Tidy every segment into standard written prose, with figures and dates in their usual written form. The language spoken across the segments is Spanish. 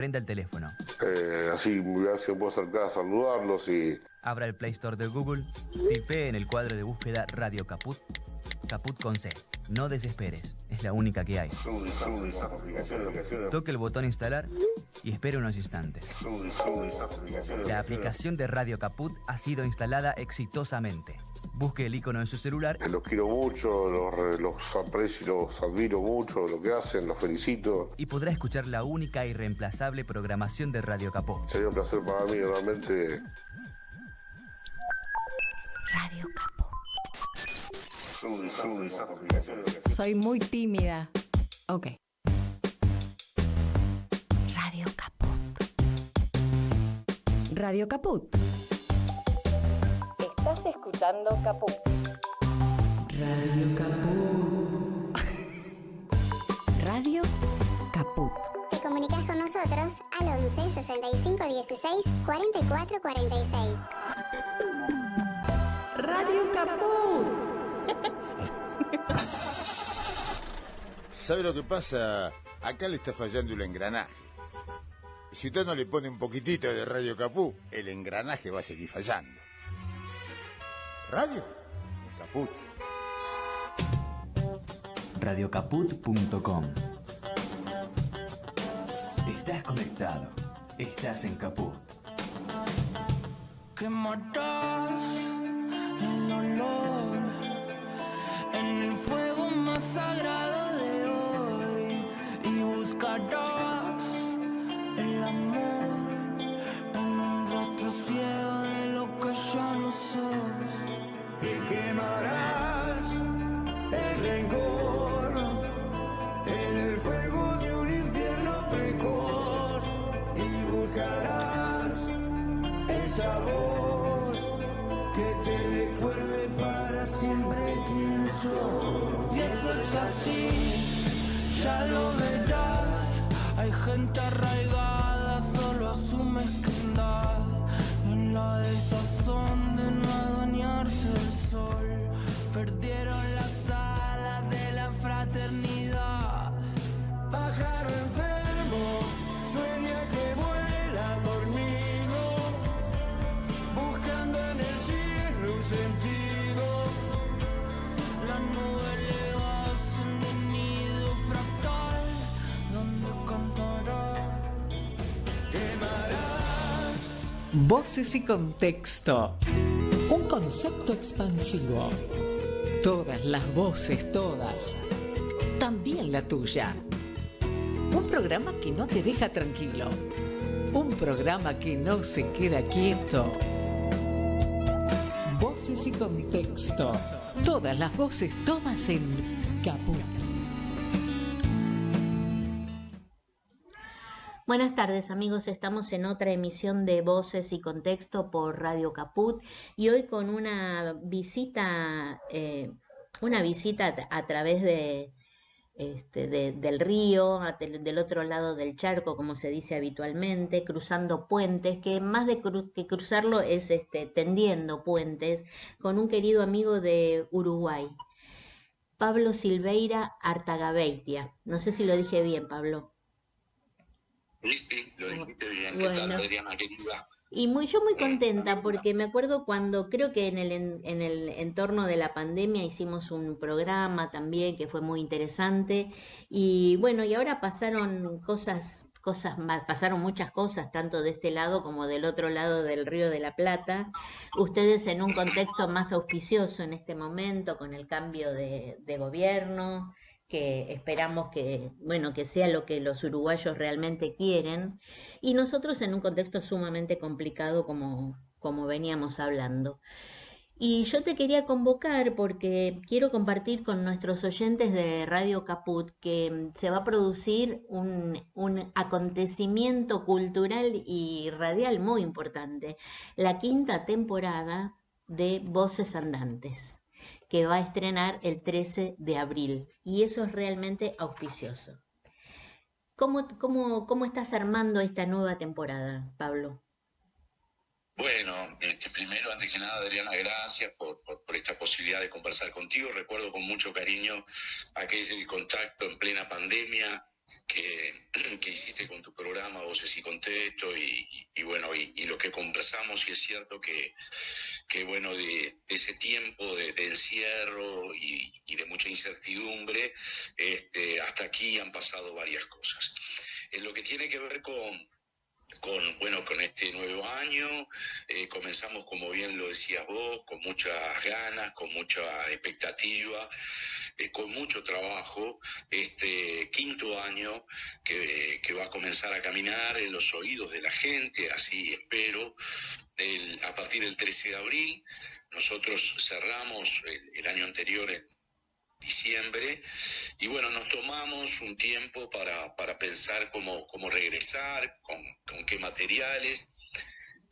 Prenda el teléfono. Así me puedo acercar a saludarlos y... Abra el Play Store de Google, tipee en el cuadro de búsqueda Radio Caput, Caput con C. No desesperes, es la única que hay. Toque el botón instalar y espere unos instantes. La aplicación de Radio Caput ha sido instalada exitosamente. Busque el icono en su celular. Los quiero mucho, los aprecio y los admiro mucho, lo que hacen, los felicito. Y podrá escuchar la única y reemplazable programación de Radio Caput. Sería un placer para mí, realmente. Radio Caput. Soy muy tímida. Ok. Radio Caput. Radio Caput. Estás escuchando Caput. Radio Caput. Radio Caput. Te comunicas con nosotros al 11 65 16 44 46. Radio Caput. ¿Sabe lo que pasa? Acá le está fallando el engranaje. Si usted no le pone un poquitito de Radio Caput, el engranaje va a seguir fallando. Radio Caput. Radiocaput.com. Estás conectado. Estás en Caput. Que matas el olor en el fuego más sagrado de hoy y buscarás el amor en un rostro ciego de lo que ya no sos y quemarás el rencor en el fuego de un infierno precoz y buscarás esa voz que te recuerde para siempre quién soy. Y eso es así, ya lo verás. Hay gente arraigada solo a su mezquindad, en la desazón de no adueñarse del sol. Perdieron las alas de la fraternidad. Pájaro enfermo, sueña que vuela dormido, buscando en el cielo un sentido. Las nubes le hacen de nido fractal, donde cantará, quemarás. Voces y contexto. Un concepto expansivo. Todas las voces, todas. También la tuya. Un programa que no te deja tranquilo. Un programa que no se queda quieto. Voces y contexto. Todas las voces, todas en Caput. Buenas tardes amigos, estamos en otra emisión de Voces y Contexto por Radio Caput y hoy con una visita a través del río, del otro lado del charco, como se dice habitualmente, cruzando puentes, que más de que cruzarlo es tendiendo puentes, con un querido amigo de Uruguay, Pablo Silveira Artagabeitia. No sé si lo dije bien, Pablo. Sí, lo dijiste bien. Bueno. ¿Qué tal, Adriana, querida? Y yo muy contenta porque me acuerdo cuando creo que en el entorno de la pandemia hicimos un programa también que fue muy interesante y bueno, y ahora pasaron pasaron muchas cosas tanto de este lado como del otro lado del Río de la Plata, ustedes en un contexto más auspicioso en este momento con el cambio de gobierno, que esperamos que sea lo que los uruguayos realmente quieren, y nosotros en un contexto sumamente complicado como veníamos hablando. Y yo te quería convocar porque quiero compartir con nuestros oyentes de Radio Caput que se va a producir un acontecimiento cultural y radial muy importante, la 5ª temporada de Voces Andantes, que va a estrenar el 13 de abril, y eso es realmente auspicioso. ¿Cómo estás armando esta nueva temporada, Pablo? Bueno, primero, antes que nada, Adriana, gracias por esta posibilidad de conversar contigo. Recuerdo con mucho cariño aquel contacto en plena pandemia que hiciste con tu programa Voces y Contexto y bueno, y lo que conversamos, y es cierto que bueno, de ese tiempo de encierro y de mucha incertidumbre, hasta aquí han pasado varias cosas. En lo que tiene que ver con este nuevo año, comenzamos, como bien lo decías vos, con muchas ganas, con mucha expectativa, con mucho trabajo, este quinto año que va a comenzar a caminar en los oídos de la gente, así espero, a partir del 13 de abril. Nosotros cerramos el año anterior en diciembre, y bueno, nos tomamos un tiempo para pensar cómo regresar, con qué materiales.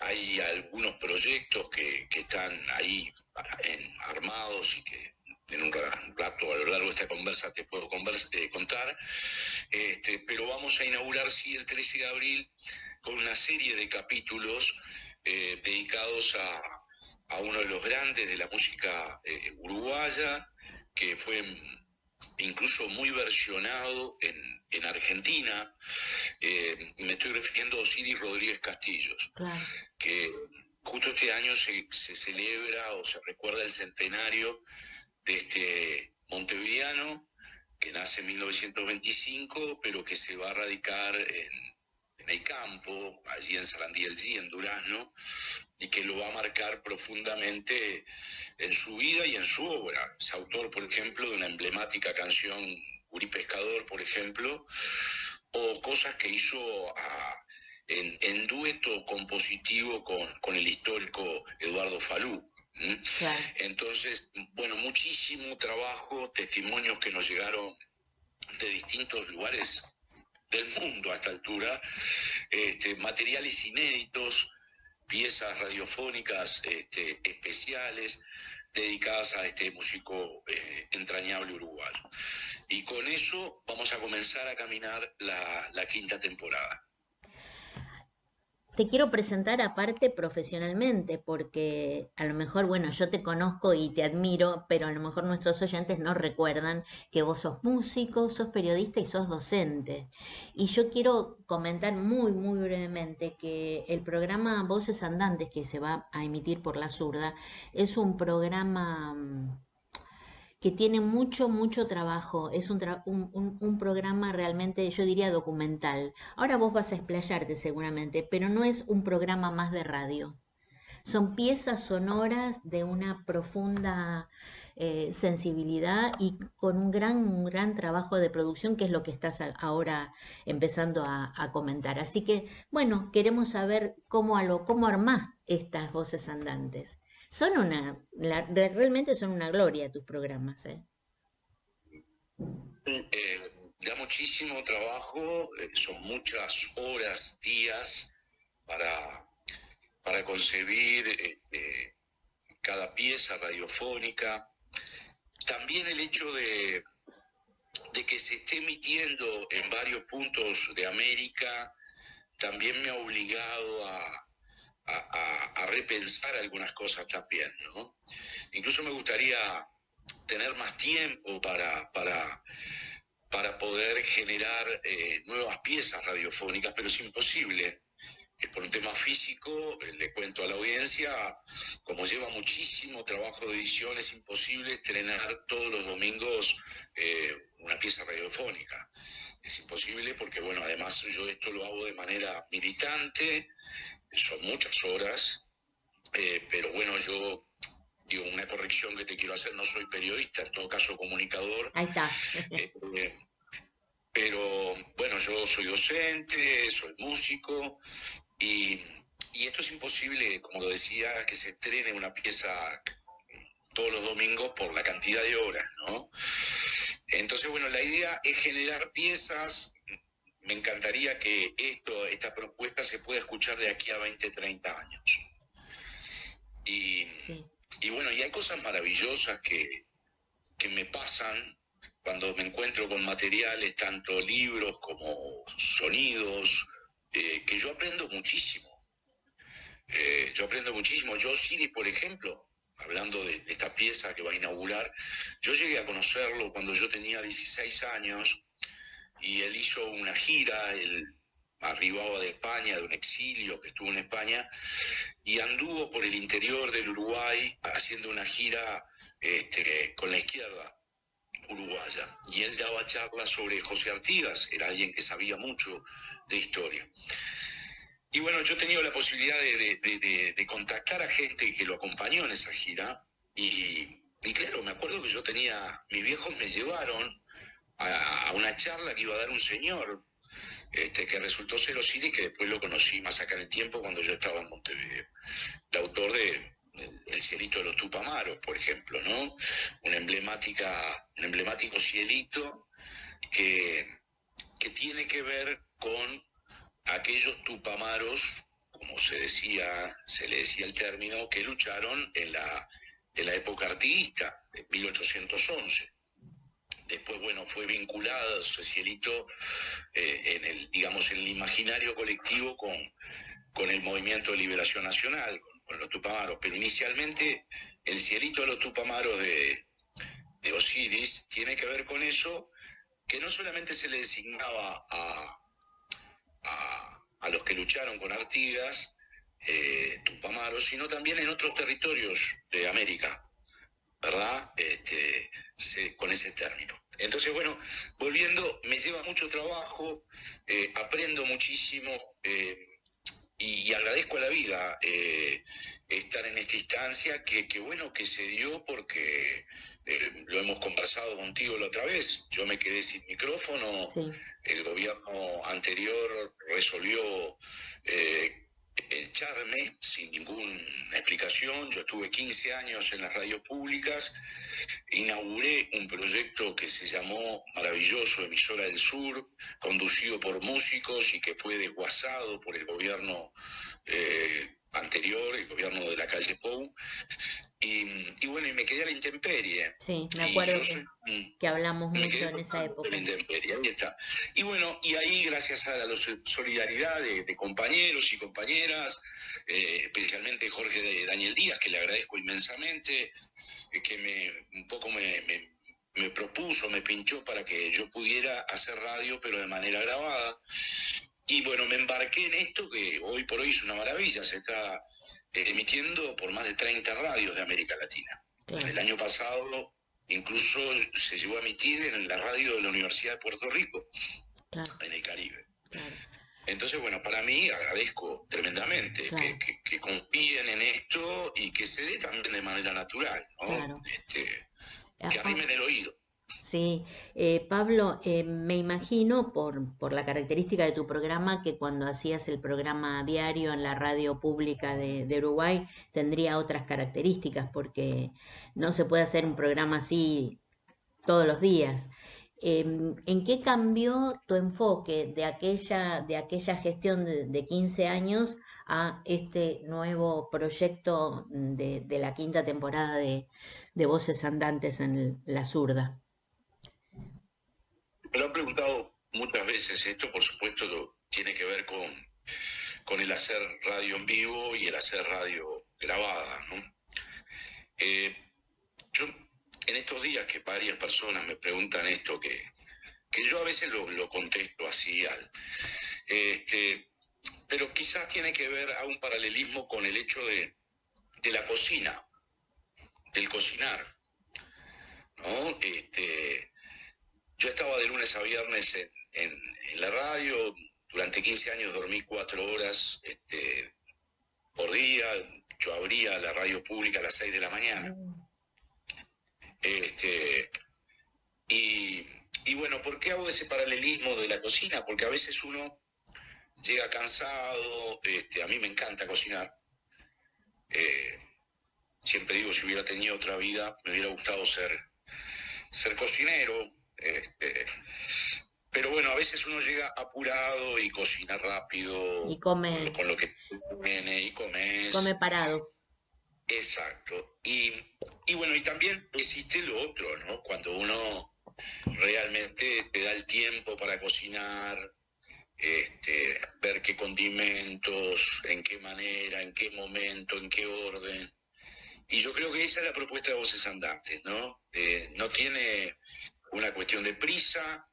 Hay algunos proyectos que están ahí armados y que en un rato a lo largo de esta conversa te puedo contar, pero vamos a inaugurar, sí, el 13 de abril con una serie de capítulos dedicados a uno de los grandes de la música uruguaya, que fue incluso muy versionado en Argentina. Me estoy refiriendo a Osiris Rodríguez Castillos, claro, que justo este año se celebra o se recuerda el centenario de este montevideano que nace en 1925, pero que se va a radicar en el campo, allí en Sarandí del G, en Durazno, y que lo va a marcar profundamente en su vida y en su obra. Es autor, por ejemplo, de una emblemática canción, Gurí Pescador, por ejemplo, o cosas que hizo en dueto compositivo con el histórico Eduardo Falú. Claro. Entonces, bueno, muchísimo trabajo, testimonios que nos llegaron de distintos lugares del mundo a esta altura, materiales inéditos, piezas radiofónicas especiales dedicadas a este músico entrañable uruguayo. Y con eso vamos a comenzar a caminar la quinta temporada. Te quiero presentar aparte profesionalmente, porque a lo mejor, bueno, yo te conozco y te admiro, pero a lo mejor nuestros oyentes no recuerdan que vos sos músico, sos periodista y sos docente. Y yo quiero comentar muy, muy brevemente que el programa Voces Andantes, que se va a emitir por La Zurda, es un programa que tiene mucho, mucho trabajo. Es un programa realmente, yo diría, documental. Ahora vos vas a explayarte seguramente, pero no es un programa más de radio. Son piezas sonoras de una profunda sensibilidad y con un gran trabajo de producción, que es lo que estás ahora empezando a comentar. Así que, bueno, queremos saber cómo armás estas Voces Andantes. Realmente son una gloria tus programas, ¿eh? Da muchísimo trabajo, son muchas horas, días para concebir cada pieza radiofónica. También el hecho de que se esté emitiendo en varios puntos de América también me ha obligado a repensar algunas cosas también, ¿no? Incluso me gustaría tener más tiempo para poder generar nuevas piezas radiofónicas, pero es imposible. Por un tema físico, le cuento a la audiencia, como lleva muchísimo trabajo de edición, es imposible estrenar todos los domingos una pieza radiofónica. Es imposible porque, bueno, además yo esto lo hago de manera militante, son muchas horas, pero bueno, yo digo, una corrección que te quiero hacer, no soy periodista, en todo caso comunicador. Ahí está. Pero bueno, yo soy docente, soy músico, y esto es imposible, como lo decía, que se estrene una pieza todos los domingos por la cantidad de horas, ¿no? Entonces, bueno, la idea es generar piezas. Me encantaría que esta propuesta se pueda escuchar de aquí a 20, 30 años. Y bueno, y hay cosas maravillosas que me pasan cuando me encuentro con materiales, tanto libros como sonidos, que yo aprendo muchísimo. Yo, Osiris, por ejemplo, hablando de esta pieza que va a inaugurar, yo llegué a conocerlo cuando yo tenía 16 años, y él hizo una gira, él arribaba de España, de un exilio que estuvo en España, y anduvo por el interior del Uruguay haciendo una gira con la izquierda uruguaya, y él daba charlas sobre José Artigas, era alguien que sabía mucho de historia. Y bueno, yo he tenido la posibilidad de contactar a gente que lo acompañó en esa gira, y claro, me acuerdo que mis viejos me llevaron a una charla que iba a dar un señor, que resultó ser Osiris, que después lo conocí más acá en el tiempo cuando yo estaba en Montevideo, el autor de El cielito de los Tupamaros, por ejemplo, ¿no? Un emblemático cielito que tiene que ver con aquellos tupamaros, como se le decía el término, que lucharon en la época artiguista, de 1811. Después, bueno, fue vinculado ese cielito en el imaginario colectivo con el movimiento de liberación nacional, con los Tupamaros. Pero inicialmente el cielito de los Tupamaros de Osiris tiene que ver con eso, que no solamente se le designaba a los que lucharon con Artigas, Tupamaros, sino también en otros territorios de América, ¿verdad? Con ese término. Entonces, bueno, volviendo, me lleva mucho trabajo, aprendo muchísimo, y agradezco a la vida estar en esta instancia que bueno que se dio, porque lo hemos conversado contigo la otra vez. Yo me quedé sin micrófono, sí. El gobierno anterior resolvió echarme sin ninguna explicación. Yo estuve 15 años en las radios públicas, inauguré un proyecto que se llamó Maravilloso Emisora del Sur, conducido por músicos y que fue desguazado por el gobierno anterior, el gobierno de la calle Pou, y bueno, y me quedé a la intemperie. Sí, me acuerdo que hablamos mucho en esa época. Ahí está. Y bueno, y ahí gracias a la solidaridad de compañeros y compañeras, especialmente Jorge Daniel Díaz, que le agradezco inmensamente, que me propuso, me pinchó para que yo pudiera hacer radio, pero de manera grabada. Y bueno, me embarqué en esto que hoy por hoy es una maravilla. Se está emitiendo por más de 30 radios de América Latina. Claro. El año pasado incluso se llegó a emitir en la radio de la Universidad de Puerto Rico, claro, en el Caribe. Claro. Entonces, bueno, para mí agradezco tremendamente, claro, que confíen en esto y que se dé también de manera natural, ¿no? Claro. Que arrimen el oído. Sí, Pablo, me imagino por la característica de tu programa que cuando hacías el programa diario en la radio pública de Uruguay tendría otras características, porque no se puede hacer un programa así todos los días. ¿En qué cambió tu enfoque de aquella gestión de 15 años a este nuevo proyecto de la 5ª temporada de Voces Andantes en La Zurda? Me lo han preguntado muchas veces. Esto, por supuesto, tiene que ver con el hacer radio en vivo y el hacer radio grabada, ¿no? Yo, en estos días que varias personas me preguntan esto, que yo a veces lo contesto así, pero quizás tiene que ver a un paralelismo con el hecho de la cocina, del cocinar, ¿no? Yo estaba de lunes a viernes en la radio. Durante 15 años dormí 4 horas por día. Yo abría la radio pública a las 6 de la mañana. Y bueno, ¿por qué hago ese paralelismo de la cocina? Porque a veces uno llega cansado. A mí me encanta cocinar. Siempre digo, si hubiera tenido otra vida, me hubiera gustado ser cocinero. Pero bueno, a veces uno llega apurado y cocina rápido y come con lo que tiene y comes. Come parado. Exacto. Y bueno, y también existe lo otro, ¿no? Cuando uno realmente te da el tiempo para cocinar, ver qué condimentos, en qué manera, en qué momento, en qué orden. Y yo creo que esa es la propuesta de Voces Andantes, ¿no? No tiene una cuestión de prisa,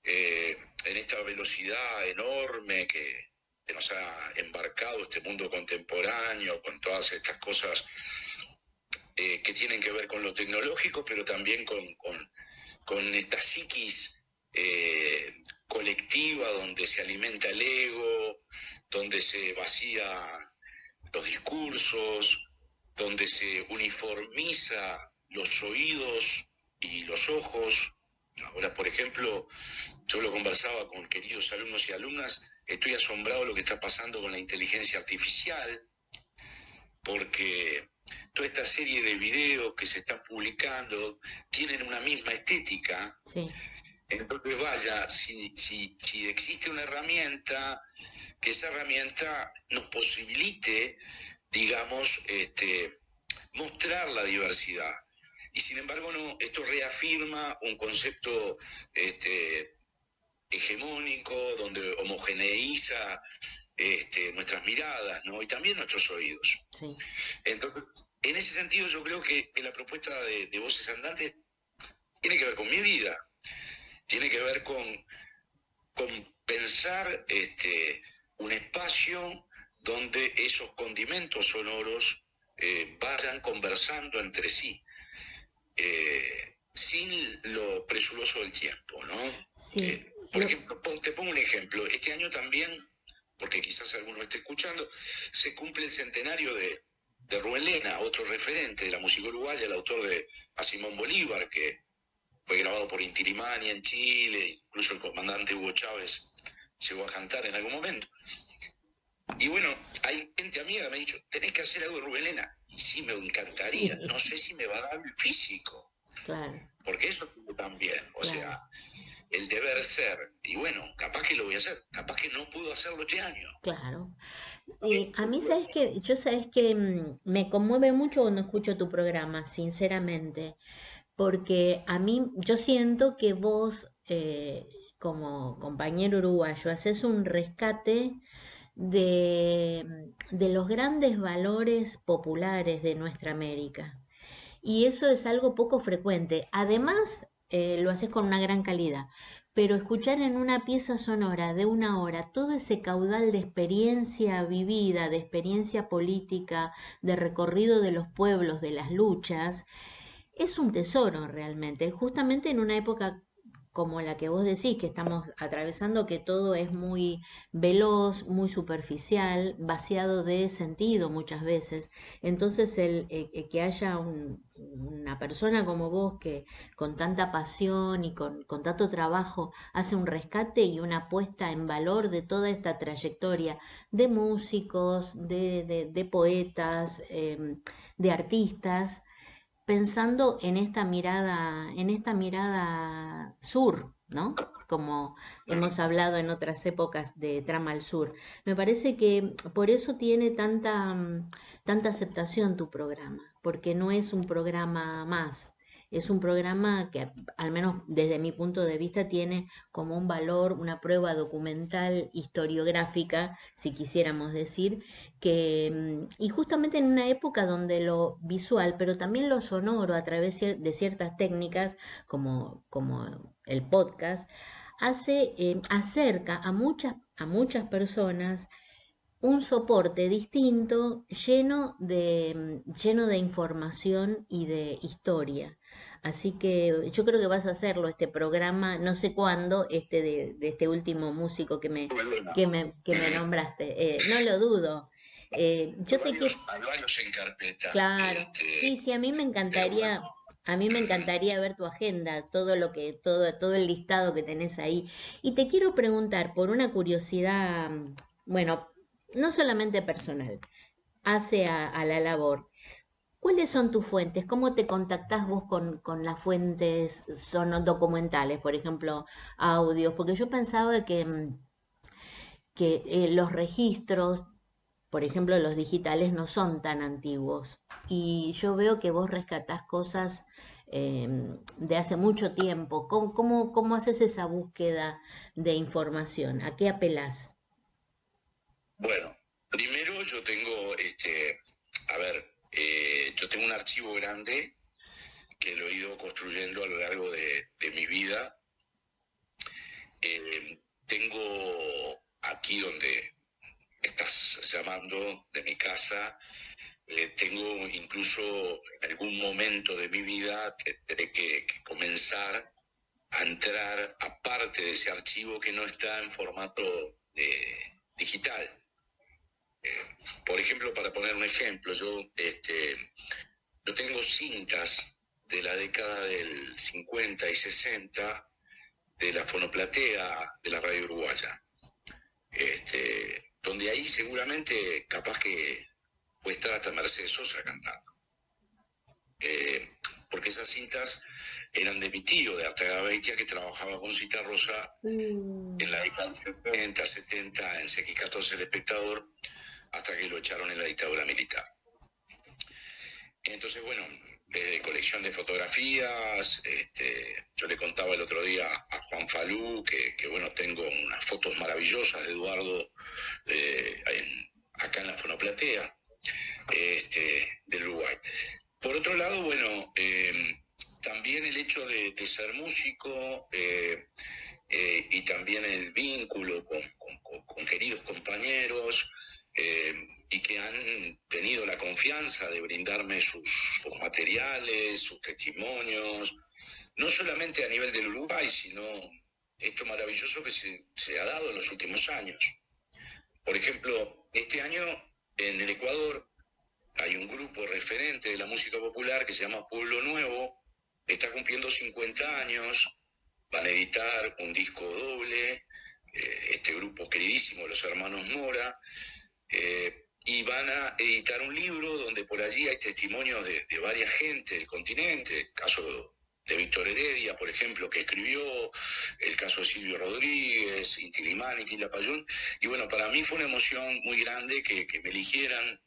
en esta velocidad enorme que nos ha embarcado este mundo contemporáneo, con todas estas cosas que tienen que ver con lo tecnológico, pero también con esta psiquis colectiva donde se alimenta el ego, donde se vacía los discursos, donde se uniformiza los oídos y los ojos. Ahora, por ejemplo, yo lo conversaba con queridos alumnos y alumnas, estoy asombrado de lo que está pasando con la inteligencia artificial, porque toda esta serie de videos que se están publicando tienen una misma estética. Sí. Entonces, vaya, si existe una herramienta, que esa herramienta nos posibilite, digamos, mostrar la diversidad. Y sin embargo, no, esto reafirma un concepto hegemónico, donde homogeneiza nuestras miradas, ¿no? Y también nuestros oídos. Sí. Entonces, en ese sentido, yo creo que la propuesta de Voces Andantes tiene que ver con mi vida, tiene que ver con pensar un espacio donde esos condimentos sonoros vayan conversando entre sí, sin lo presuroso del tiempo, ¿no? Sí. Por ejemplo, te pongo un ejemplo. Este año también, porque quizás alguno esté escuchando, se cumple el centenario de Rubén Lena, otro referente de la música uruguaya, el autor de A Simón Bolívar, que fue grabado por Inti Illimani en Chile, incluso el comandante Hugo Chávez llegó a cantar en algún momento. Y bueno, hay gente amiga que me ha dicho, tenés que hacer algo de Rubén Lena. Y sí, me encantaría. Sí. No sé si me va a dar el físico. Claro. Porque eso también, o sea, el deber ser. Y bueno, capaz que lo voy a hacer, capaz que no puedo hacerlo este año. Claro. A mí, sabes que me conmueve mucho cuando escucho tu programa, sinceramente, porque a mí, yo siento que vos, como compañero uruguayo, haces un rescate de los grandes valores populares de nuestra América. Y eso es algo poco frecuente. Además, lo haces con una gran calidad. Pero escuchar en una pieza sonora de 1 hora todo ese caudal de experiencia vivida, de experiencia política, de recorrido de los pueblos, de las luchas, es un tesoro realmente. Justamente en una época como la que vos decís, que estamos atravesando, que todo es muy veloz, muy superficial, vaciado de sentido muchas veces. Entonces que haya una persona como vos que con tanta pasión y con tanto trabajo hace un rescate y una puesta en valor de toda esta trayectoria de músicos, de poetas, de artistas, pensando en esta mirada sur, ¿no? Como hemos hablado en otras épocas de Trama al Sur. Me parece que por eso tiene tanta aceptación tu programa, porque no es un programa más. Es un programa que, al menos desde mi punto de vista, tiene como un valor, una prueba documental, historiográfica, si quisiéramos decir, y justamente en una época donde lo visual, pero también lo sonoro, a través de ciertas técnicas, como el podcast, acerca a muchas personas un soporte distinto, lleno de información y de historia. Así que yo creo que vas a hacerlo, este programa, no sé cuándo, de este último músico que me nombraste. No lo dudo. Yo te quiero. En carpeta. Claro, sí, a mí me encantaría. A mí me encantaría ver tu agenda, todo el listado que tenés ahí. Y te quiero preguntar, por una curiosidad, bueno, no solamente personal, hace a la labor. ¿Cuáles son tus fuentes? ¿Cómo te contactás vos con las fuentes documentales, por ejemplo, audios? Porque yo pensaba que los registros, por ejemplo, los digitales, no son tan antiguos. Y yo veo que vos rescatás cosas de hace mucho tiempo. ¿Cómo haces esa búsqueda de información? ¿A qué apelás? Bueno, primero yo tengo, yo tengo un archivo grande que lo he ido construyendo a lo largo de mi vida Tengo aquí donde estás llamando, de mi casa, tengo incluso en algún momento de mi vida tendré que comenzar a entrar a parte de ese archivo que no está en formato digital. Por ejemplo, para poner un ejemplo, yo tengo cintas de la década del 50 y 60 de la fonoplatea de la radio uruguaya, donde ahí seguramente capaz que puede estar hasta Mercedes Sosa cantando. Porque esas cintas eran de mi tío, de Arteaga Beitia, que trabajaba con Cita Rosa en la década del 60, 70, en CX14 El Espectador, hasta que lo echaron en la dictadura militar. Entonces, bueno, colección de fotografías, yo le contaba el otro día a Juan Falú que bueno, tengo unas fotos maravillosas de Eduardo acá en la fonoplatea del Uruguay. Por otro lado, bueno, también el hecho de ser músico y también el vínculo con queridos compañeros, y que han tenido la confianza de brindarme sus materiales, sus testimonios, no solamente a nivel del Uruguay, sino esto maravilloso que se ha dado en los últimos años. Por ejemplo, este año en el Ecuador hay un grupo referente de la música popular que se llama Pueblo Nuevo, está cumpliendo 50 años, van a editar un disco doble, este grupo queridísimo de los hermanos Mora, y van a editar un libro donde por allí hay testimonios de varias gente del continente, el caso de Víctor Heredia, por ejemplo, que escribió, el caso de Silvio Rodríguez, Inti Limani, Quilapayún, y bueno, para mí fue una emoción muy grande que me eligieran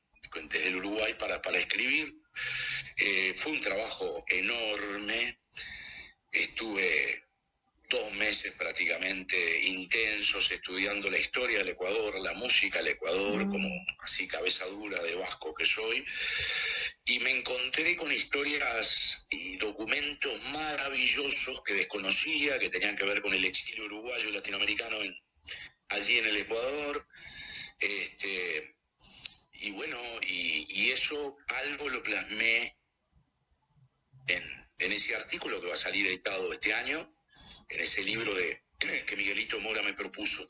desde el Uruguay para escribir. Fue un trabajo enorme, estuve 2 meses prácticamente intensos estudiando la historia del Ecuador, la música del Ecuador, como así cabeza dura de vasco que soy, y me encontré con historias y documentos maravillosos que desconocía, que tenían que ver con el exilio uruguayo y latinoamericano allí en el Ecuador, y bueno, y eso algo lo plasmé en ese artículo que va a salir editado este año, en ese libro que Miguelito Mora me propuso.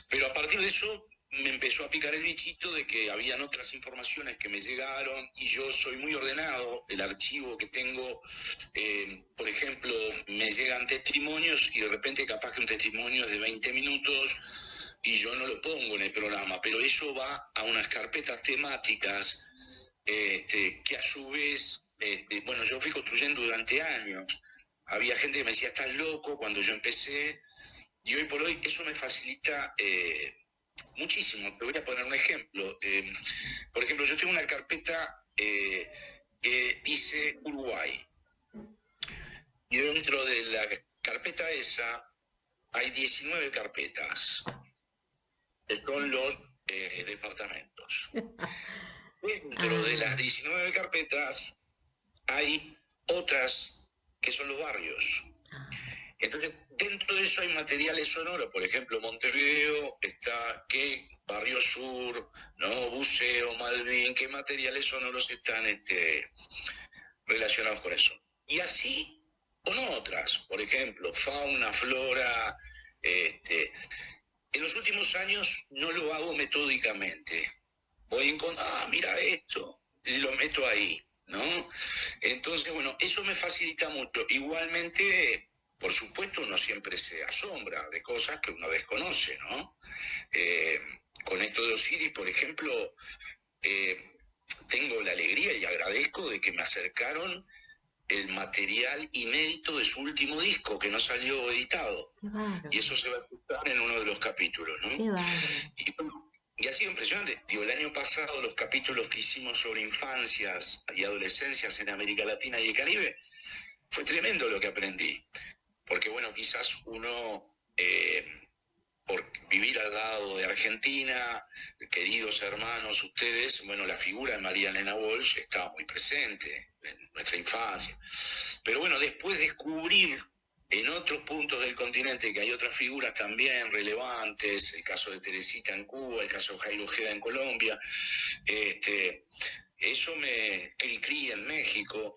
Pero a partir de eso me empezó a picar el bichito de que habían otras informaciones que me llegaron, y yo soy muy ordenado. El archivo que tengo, por ejemplo, me llegan testimonios y de repente capaz que un testimonio es de 20 minutos y yo no lo pongo en el programa, pero eso va a unas carpetas temáticas que a su vez, bueno, yo fui construyendo durante años. Había gente que me decía, estás loco, cuando yo empecé, y hoy por hoy eso me facilita muchísimo. Te voy a poner un ejemplo. Por ejemplo, yo tengo una carpeta que dice Uruguay, y dentro de la carpeta esa hay 19 carpetas, que son los departamentos. Dentro de las 19 carpetas hay otras que son los barrios. Entonces, dentro de eso hay materiales sonoros, por ejemplo, Montevideo está, ¿qué? Barrio Sur, ¿no? Buceo, Malvin, ¿qué materiales sonoros están relacionados con eso? Y así, con otras, por ejemplo, fauna, flora. En los últimos años no lo hago metódicamente. Voy mira esto, y lo meto ahí, ¿no? Entonces, bueno, eso me facilita mucho. Igualmente, por supuesto, uno siempre se asombra de cosas que uno desconoce, ¿no? Con esto de Osiris, por ejemplo, tengo la alegría y agradezco de que me acercaron el material inédito de su último disco, que no salió editado. Y eso se va a escuchar en uno de los capítulos, ¿no? Y ha sido impresionante. Digo, el año pasado los capítulos que hicimos sobre infancias y adolescencias en América Latina y el Caribe, fue tremendo lo que aprendí. Porque bueno, quizás uno, por vivir al lado de Argentina, queridos hermanos, ustedes, bueno, la figura de María Elena Walsh estaba muy presente en nuestra infancia. Pero bueno, después descubrir en otros puntos del continente, que hay otras figuras también relevantes, el caso de Teresita en Cuba, el caso de Jairo Ojeda en Colombia, Cri en México,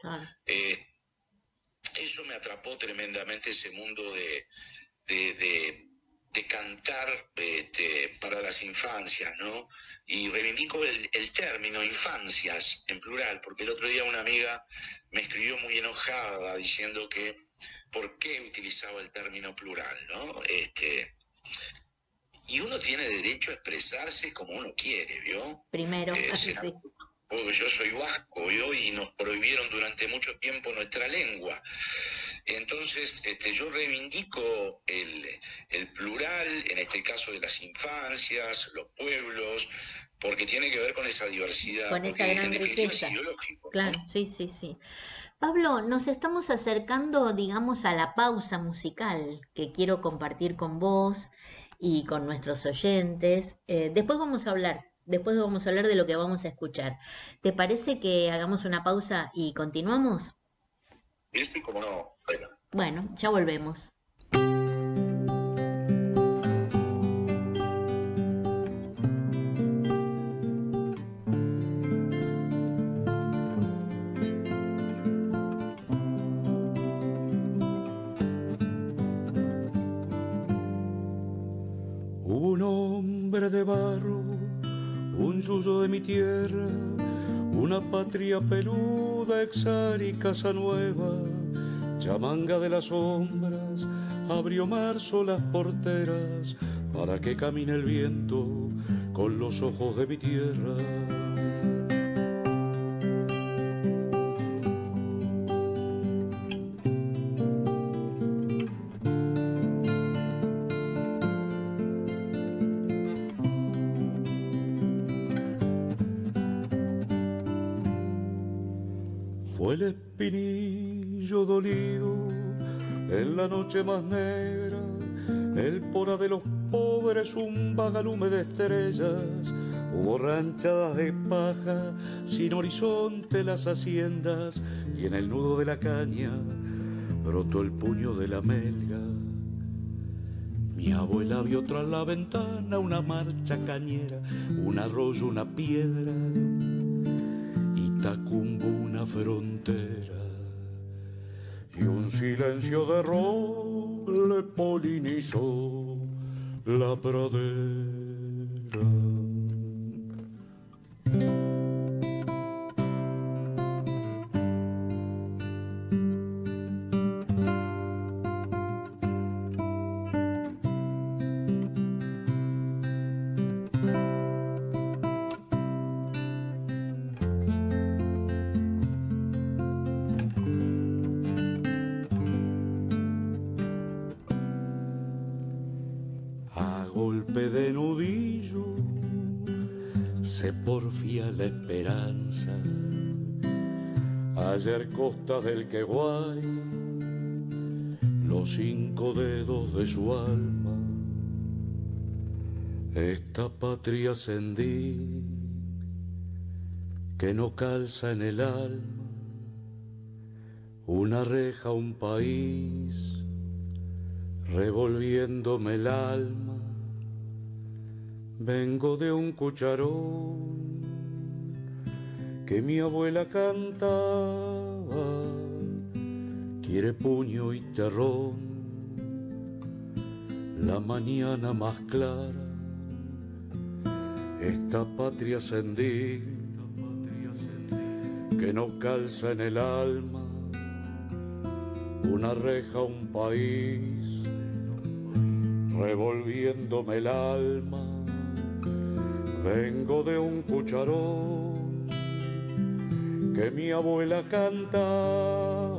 eso me atrapó tremendamente, ese mundo de cantar para las infancias, ¿no? Y reivindico el término infancias en plural, porque el otro día una amiga me escribió muy enojada diciendo que por qué utilizaba el término plural, ¿no? Y uno tiene derecho a expresarse como uno quiere, ¿vio? Primero, así sí. Porque yo soy vasco, ¿vio? Y nos prohibieron durante mucho tiempo nuestra lengua. Entonces, yo reivindico el plural, en este caso de las infancias, los pueblos, porque tiene que ver con esa diversidad. Con esa gran riqueza. Es ideológico, claro, ¿no? Sí. Pablo, nos estamos acercando, digamos, a la pausa musical que quiero compartir con vos y con nuestros oyentes. Después vamos a hablar de lo que vamos a escuchar. ¿Te parece que hagamos una pausa y continuamos? Sí, como no. Bueno, ya volvemos. Un hombre de barro, un suyo de mi tierra, una patria peluda, Exar y casa nueva, chamanga de las sombras, abrió marzo las porteras para que camine el viento con los ojos de mi tierra. Fue el espinillo dolido en la noche más negra, el pora de los pobres, un vagalume de estrellas. Hubo ranchadas de paja, sin horizonte las haciendas, y en el nudo de la caña brotó el puño de la melga. Mi abuela vio tras la ventana una marcha cañera, un arroyo, una piedra, Tacumbo una frontera, y un silencio de roble polinizó la pradera. De nudillo se porfía la esperanza. Ayer costas del Queguay, los 5 dedos de su alma, esta patria sendí que no calza en el alma, una reja, un país revolviéndome el alma. Vengo de un cucharón que mi abuela cantaba, quiere puño y terrón, la mañana más clara, esta patria sendí que no calza en el alma, una reja, un país revolviéndome el alma. Vengo de un cucharón que mi abuela cantaba,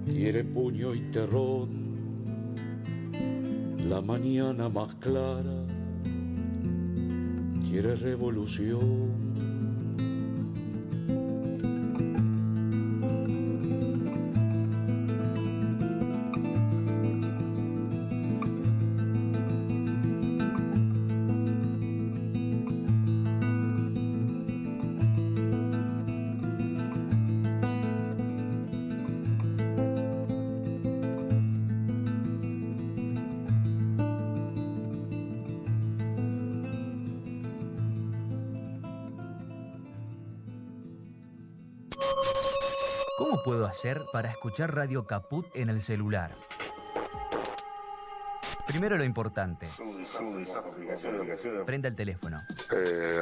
quiere puño y terrón, la mañana más clara, quiere revolución. ¿Cómo puedo hacer para escuchar Radio Caput en el celular? Primero lo importante. Prenda el teléfono.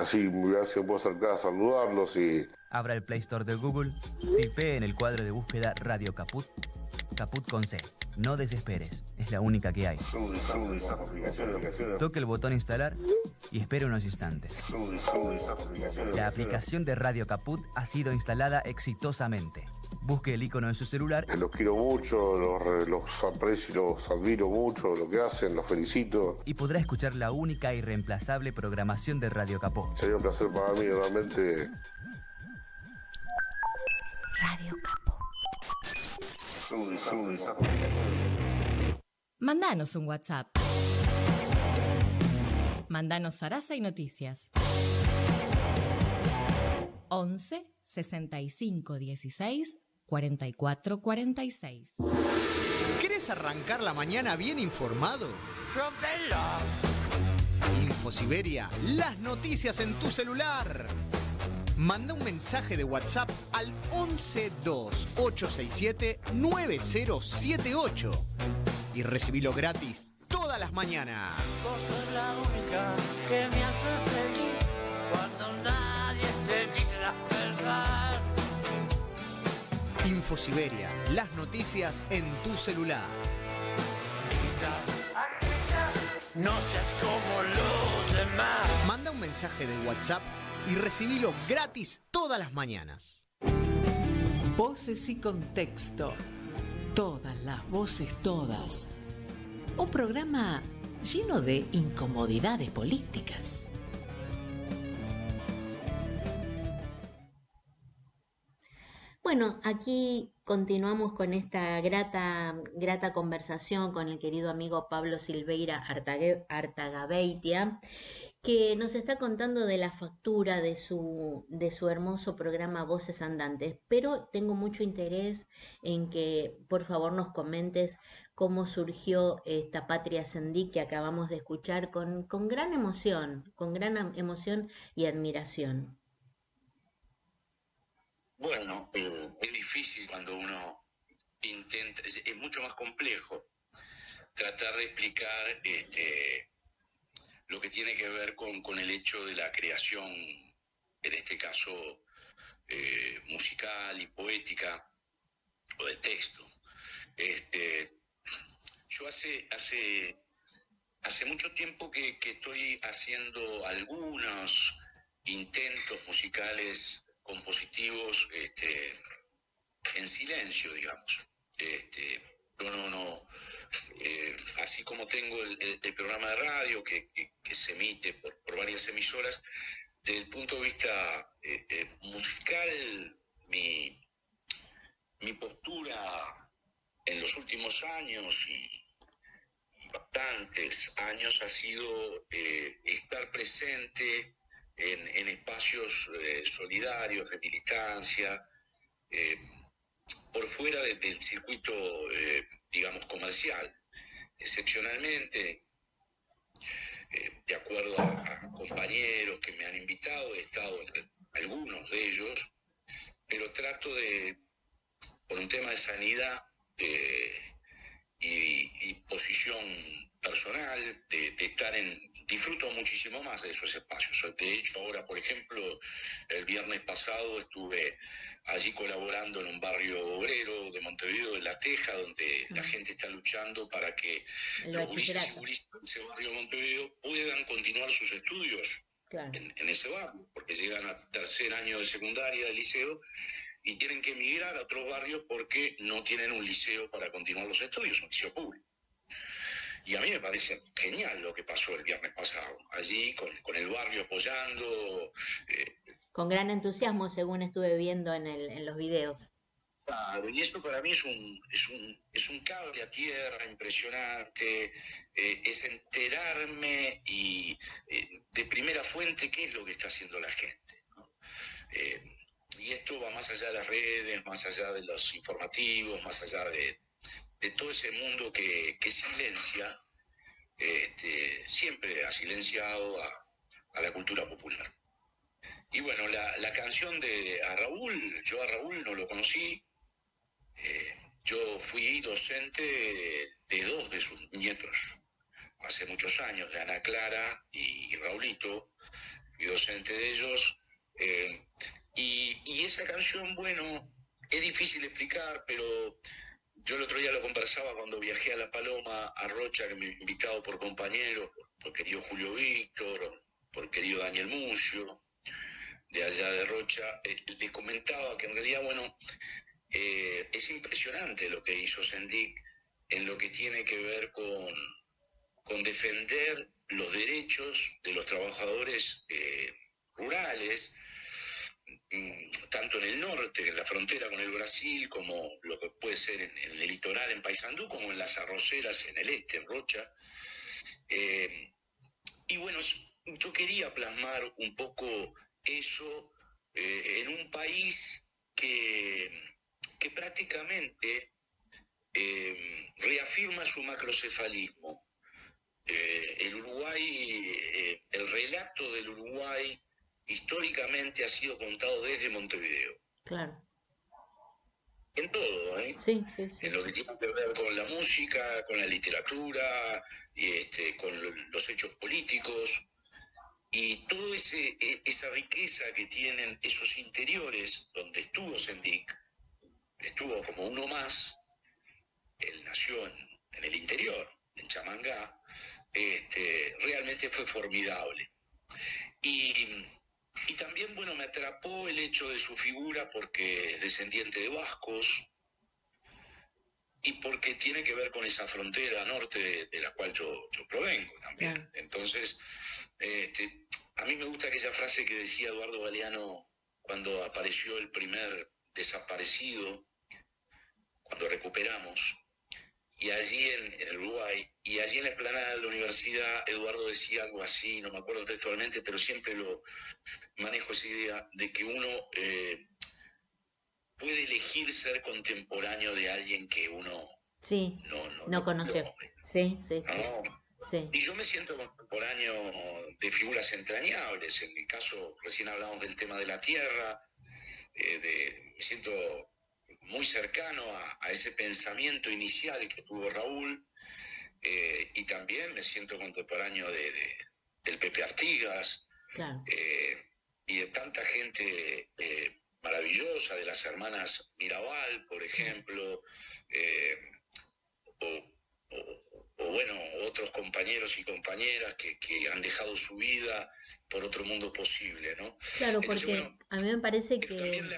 Así se puedo acercar a saludarlos y... Abra el Play Store de Google, tipee en el cuadro de búsqueda Radio Caput, Caput con C. No desesperes, es la única que hay. Toque el botón instalar y espere unos instantes. La aplicación de Radio Caput ha sido instalada exitosamente. Busque el icono en su celular. Los quiero mucho, los aprecio, los admiro mucho, lo que hacen, los felicito. Y podrá escuchar la única y irreemplazable programación de Radio Caput. Sería un placer para mí, realmente. Radio Caput. Mandanos un WhatsApp. Mandanos zaraza y noticias. 11 65 16 44 46. ¿Querés arrancar la mañana bien informado? ¡Rompela! Infosiberia, las noticias en tu celular. Manda un mensaje de WhatsApp al 1128679078 y recibilo gratis todas las mañanas. Vos sos la única que me hace feliz cuando nadie te dice la verdad. Infosiberia, las noticias en tu celular. No seas como los demás. Manda un mensaje de WhatsApp y recibilo gratis todas las mañanas. Voces y contexto. Todas las voces, todas. Un programa lleno de incomodidades políticas. Bueno, aquí continuamos con esta grata conversación con el querido amigo Pablo Silveira Artagabeitia, que nos está contando de la factura de su hermoso programa Voces Andantes, pero tengo mucho interés en que por favor nos comentes cómo surgió esta Patria Sendí que acabamos de escuchar con gran emoción y admiración. Bueno, es difícil cuando uno intenta, es mucho más complejo tratar de explicar lo que tiene que ver con el hecho de la creación, en este caso musical y poética, o de texto. Yo hace mucho tiempo que estoy haciendo algunos intentos musicales compositivos en silencio, digamos. Yo no así como tengo el programa de radio que se emite por varias emisoras, desde el punto de vista musical, mi postura en los últimos años y bastantes años ha sido estar presente en espacios solidarios de militancia, por fuera del circuito, digamos, comercial. Excepcionalmente, de acuerdo a compañeros que me han invitado, he estado en algunos de ellos, pero trato de, por un tema de sanidad y posición personal, de estar disfruto muchísimo más de esos espacios. De hecho, ahora, por ejemplo, el viernes pasado estuve allí colaborando en un barrio obrero de Montevideo, de La Teja, donde la gente está luchando para que los gurises y gurisas de ese barrio de Montevideo puedan continuar sus estudios en ese barrio, porque llegan a tercer año de secundaria, de liceo, y tienen que emigrar a otros barrios porque no tienen un liceo para continuar los estudios, un liceo público. Y a mí me parece genial lo que pasó el viernes pasado, allí con el barrio apoyando. Con gran entusiasmo, según estuve viendo en los videos. Claro, y eso para mí es un cable a tierra impresionante, es enterarme y de primera fuente qué es lo que está haciendo la gente, ¿no? Y esto va más allá de las redes, más allá de los informativos, más allá de todo ese mundo que silencia, siempre ha silenciado a la cultura popular. Y bueno, la canción a Raúl, yo a Raúl no lo conocí, yo fui docente de 2 de sus nietos, hace muchos años, de Ana Clara y Raulito, fui docente de ellos, y esa canción, bueno, es difícil de explicar, pero yo el otro día lo conversaba cuando viajé a La Paloma, a Rocha, que me invitado por compañeros, por querido Julio Víctor, por querido Daniel Mucio, de allá de Rocha, les comentaba que en realidad, bueno, es impresionante lo que hizo Sendik en lo que tiene que ver con defender los derechos de los trabajadores rurales, tanto en el norte, en la frontera con el Brasil, como lo que puede ser en el litoral, en Paysandú, como en las arroceras en el este, en Rocha. Y bueno, yo quería plasmar un poco eso en un país que prácticamente reafirma su macrocefalismo. El Uruguay, el relato del Uruguay históricamente ha sido contado desde Montevideo. Claro. En todo, ¿eh? Sí. En lo que tiene que ver con la música, con la literatura, con los hechos políticos, y toda esa riqueza que tienen esos interiores donde estuvo Sendik, estuvo como uno más, él nació en el interior, en Chamangá, realmente fue formidable. Y también, bueno, me atrapó el hecho de su figura porque es descendiente de vascos y porque tiene que ver con esa frontera norte de la cual yo provengo también. Yeah. Entonces, a mí me gusta aquella frase que decía Eduardo Galeano cuando apareció el primer desaparecido, cuando recuperamos, y allí en Uruguay, y allí en la explanada de la universidad, Eduardo decía algo así, no me acuerdo textualmente, pero siempre lo manejo esa idea de que uno puede elegir ser contemporáneo de alguien que uno no conoció. Sí. Y yo me siento contemporáneo de figuras entrañables. En mi caso, recién hablamos del tema de la tierra, me siento muy cercano a ese pensamiento inicial que tuvo Raúl, y también me siento contemporáneo del Pepe Artigas, claro. Y de tanta gente maravillosa, de las hermanas Mirabal, por ejemplo, o bueno, otros compañeros y compañeras que han dejado su vida por otro mundo posible, ¿no? Claro, porque bueno, a mí me parece que...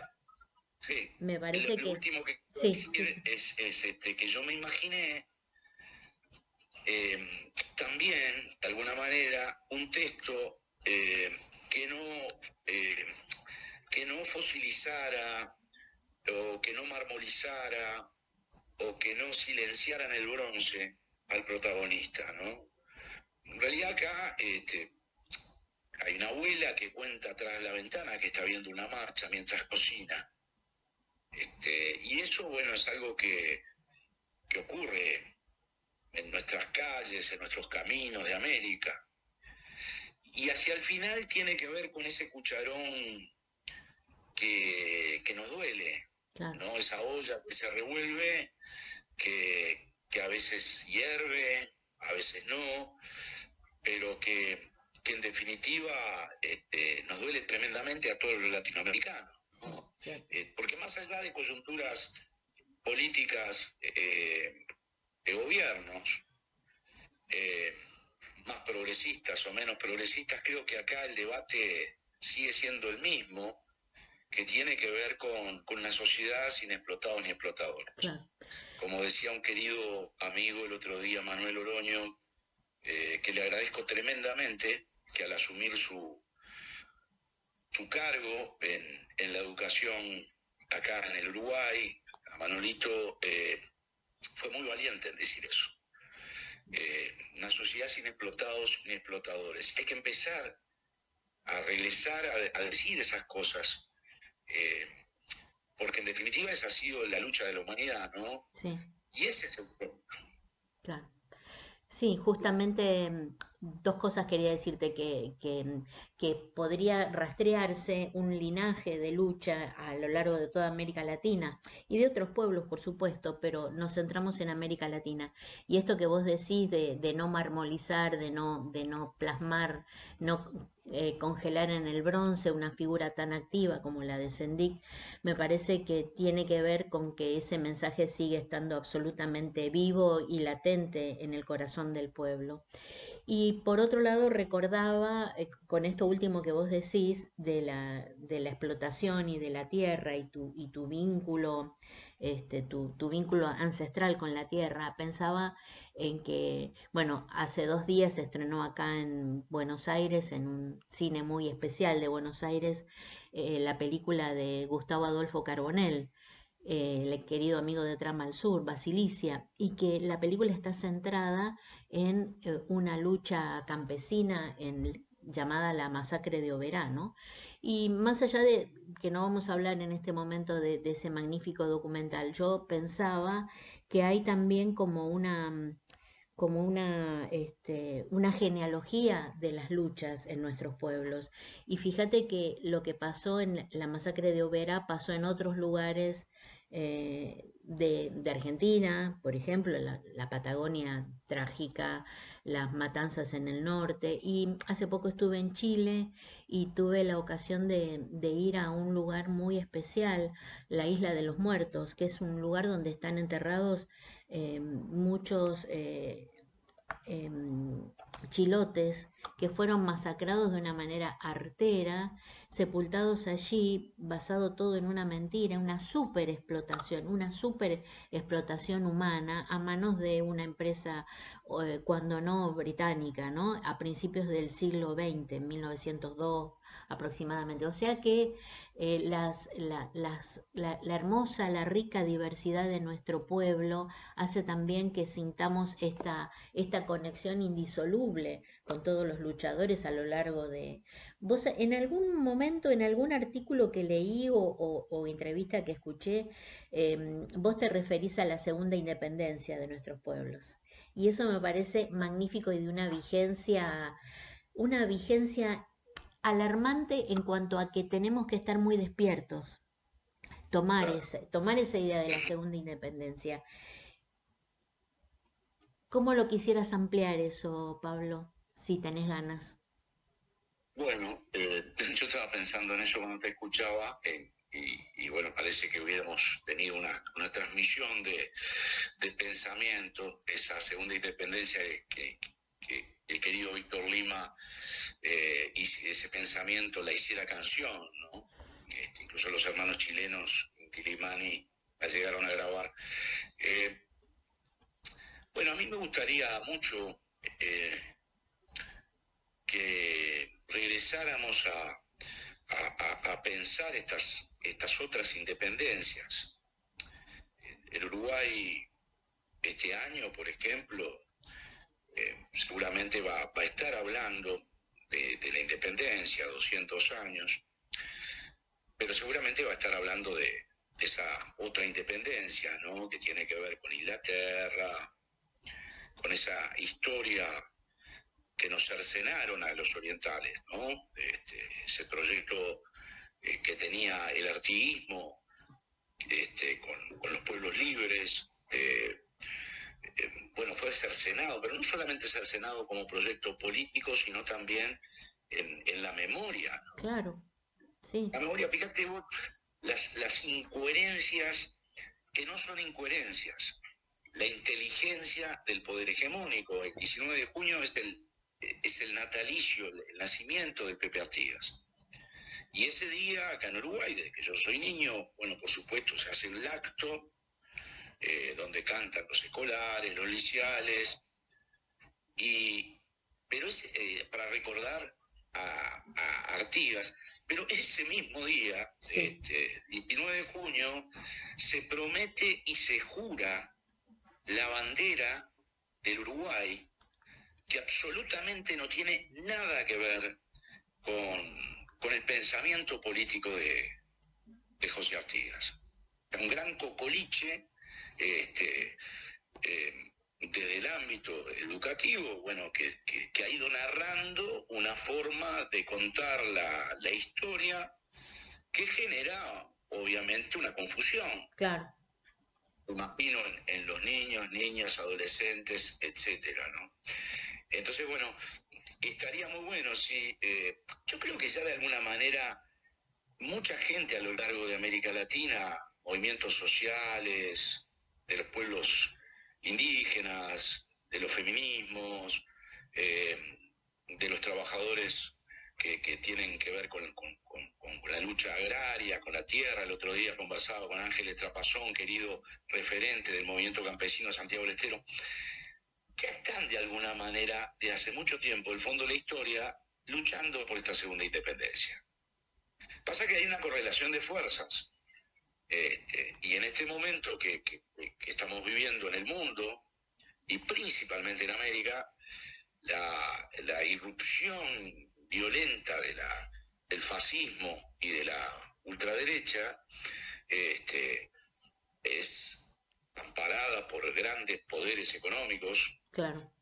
Sí, me parece lo último que quiero decir es que yo me imaginé también, de alguna manera, un texto que no fosilizara, o que no marmolizara, o que no silenciara en el bronce al protagonista, ¿no? En realidad acá hay una abuela que cuenta atrás de la ventana que está viendo una marcha mientras cocina. Y eso, bueno, es algo que ocurre en nuestras calles, en nuestros caminos de América. Y hacia el final tiene que ver con ese cucharón que nos duele, claro, ¿no? Esa olla que se revuelve, que a veces hierve, a veces no, pero que en definitiva nos duele tremendamente a todos los latinoamericanos, ¿no? Sí. Porque más allá de coyunturas políticas de gobiernos más progresistas o menos progresistas, creo que acá el debate sigue siendo el mismo, que tiene que ver con una sociedad sin explotados ni explotadores. Claro. Como decía un querido amigo el otro día, Manuel Oroño, que le agradezco tremendamente que al asumir su cargo en la educación acá en el Uruguay, a Manolito fue muy valiente en decir eso. Una sociedad sin explotados ni explotadores. Hay que empezar a regresar a decir esas cosas, porque en definitiva esa ha sido la lucha de la humanidad, ¿no? Sí. Y ese es el problema. Claro. Sí, justamente dos cosas quería decirte, que podría rastrearse un linaje de lucha a lo largo de toda América Latina y de otros pueblos, por supuesto, pero nos centramos en América Latina. Y esto que vos decís de no marmolizar, de no plasmar, no congelar en el bronce una figura tan activa como la de Sendik, me parece que tiene que ver con que ese mensaje sigue estando absolutamente vivo y latente en el corazón del pueblo. Y por otro lado recordaba, con esto último que vos decís, de la explotación y de la tierra y tu vínculo, tu vínculo ancestral con la tierra, pensaba en que, bueno, hace 2 días se estrenó acá en Buenos Aires, en un cine muy especial de Buenos Aires, la película de Gustavo Adolfo Carbonell, el querido amigo de Trama al Sur, Basilicia, y que la película está centrada en una lucha campesina llamada la masacre de Oberá, ¿no? Y más allá de que no vamos a hablar en este momento de ese magnífico documental, yo pensaba que hay también como una genealogía de las luchas en nuestros pueblos. Y fíjate que lo que pasó en la masacre de Oberá pasó en otros lugares de Argentina, por ejemplo, la Patagonia trágica, las matanzas en el norte. Y hace poco estuve en Chile y tuve la ocasión de ir a un lugar muy especial, la Isla de los Muertos, que es un lugar donde están enterrados muchos chilotes que fueron masacrados de una manera artera, sepultados allí, basado todo en una mentira, una super explotación humana a manos de una empresa, cuando no británica, ¿no? A principios del siglo XX, en 1902 aproximadamente. O sea que la hermosa, la rica diversidad de nuestro pueblo hace también que sintamos esta conexión indisoluble con todos los luchadores a lo largo de... Vos en algún momento, en algún artículo que leí o entrevista que escuché, vos te referís a la segunda independencia de nuestros pueblos. Y eso me parece magnífico y de una vigencia alarmante en cuanto a que tenemos que estar muy despiertos, tomar esa idea de la segunda independencia. ¿Cómo lo quisieras ampliar eso, Pablo, si tenés ganas? Bueno, yo estaba pensando en eso cuando te escuchaba, y bueno, parece que hubiéramos tenido una transmisión de pensamiento, esa segunda independencia que el querido Víctor Lima, y ese pensamiento la hiciera canción, ¿no? Incluso los hermanos chilenos, Tilimani, la llegaron a grabar. Bueno, a mí me gustaría mucho que regresáramos a pensar estas otras independencias. El Uruguay este año, por ejemplo, seguramente va a estar hablando de la independencia, 200 años, pero seguramente va a estar hablando de esa otra independencia, ¿no? Que tiene que ver con Inglaterra, con esa historia que nos cercenaron a los orientales, ¿no? Ese proyecto que tenía el artiguismo con los pueblos libres, bueno, fue cercenado, pero no solamente cercenado como proyecto político, sino también en la memoria, ¿no? Claro, sí. La memoria, fíjate vos, las incoherencias que no son incoherencias. La inteligencia del poder hegemónico. El 19 de junio es el natalicio, el nacimiento de Pepe Artigas. Y ese día, acá en Uruguay, desde que yo soy niño, bueno, por supuesto, se hace un acto donde cantan los escolares, los liceales, pero es para recordar a Artigas. Pero ese mismo día, sí, 19 de junio, se promete y se jura la bandera del Uruguay, que absolutamente no tiene nada que ver con el pensamiento político de José Artigas. Un gran cocoliche, desde el ámbito educativo, bueno, que ha ido narrando una forma de contar la historia que genera, obviamente, una confusión. Claro. Imagino en los niños, niñas, adolescentes, etcétera, ¿no? Entonces, bueno, estaría muy bueno si... yo creo que ya de alguna manera mucha gente a lo largo de América Latina, movimientos sociales, de los pueblos indígenas, de los feminismos, de los trabajadores que tienen que ver con la lucha agraria, con la tierra. El otro día conversaba con Ángeles Trapazón, querido referente del movimiento campesino Santiago del Estero. Ya están de alguna manera, de hace mucho tiempo, el fondo de la historia, luchando por esta segunda independencia. Pasa que hay una correlación de fuerzas. Y en este momento que estamos viviendo en el mundo, y principalmente en América, la irrupción violenta del fascismo y de la ultraderecha es amparada por grandes poderes económicos. Claro.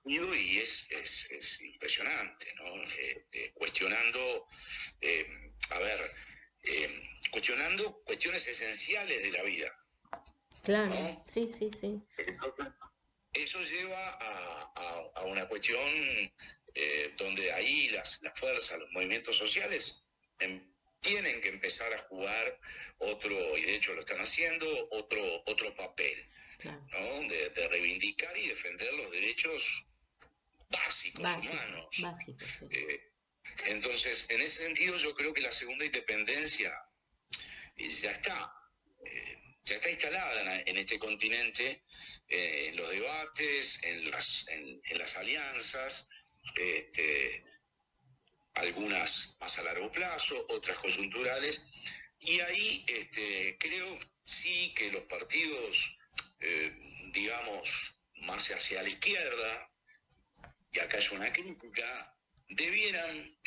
Y es impresionante, ¿no? Cuestionando, cuestionando cuestiones esenciales de la vida. Claro, ¿no? sí. Eso lleva a una cuestión donde ahí las fuerzas, los movimientos sociales tienen que empezar a jugar otro, y de hecho lo están haciendo, otro papel, claro, ¿no? De reivindicar y defender los derechos básicos humanos. Básicos, sí. Entonces, en ese sentido, yo creo que la segunda independencia ya está instalada en este continente, en los debates, en las alianzas, algunas más a largo plazo, otras coyunturales, y ahí creo sí que los partidos, digamos, más hacia la izquierda, y acá es una crítica, debieran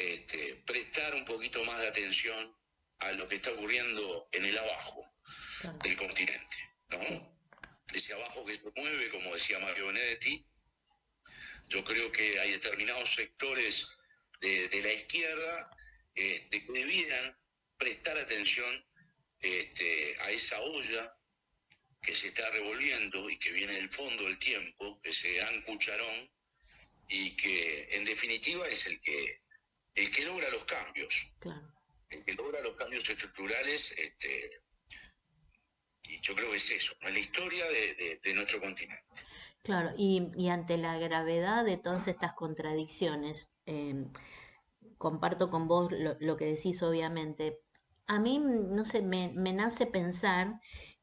prestar un poquito más de atención a lo que está ocurriendo en el abajo del continente, ¿no? Sí. Ese abajo que se mueve, como decía Mario Benedetti. Yo creo que hay determinados sectores de la izquierda que debieran prestar atención a esa olla que se está revolviendo y que viene del fondo del tiempo, ese gran cucharón, y que en definitiva es el que logra los cambios. Claro. El que logra los cambios estructurales, y yo creo que es eso, ¿no? La historia de nuestro continente. Claro, y ante la gravedad de todas estas contradicciones, comparto con vos lo que decís, obviamente. A mí, no sé, me nace pensar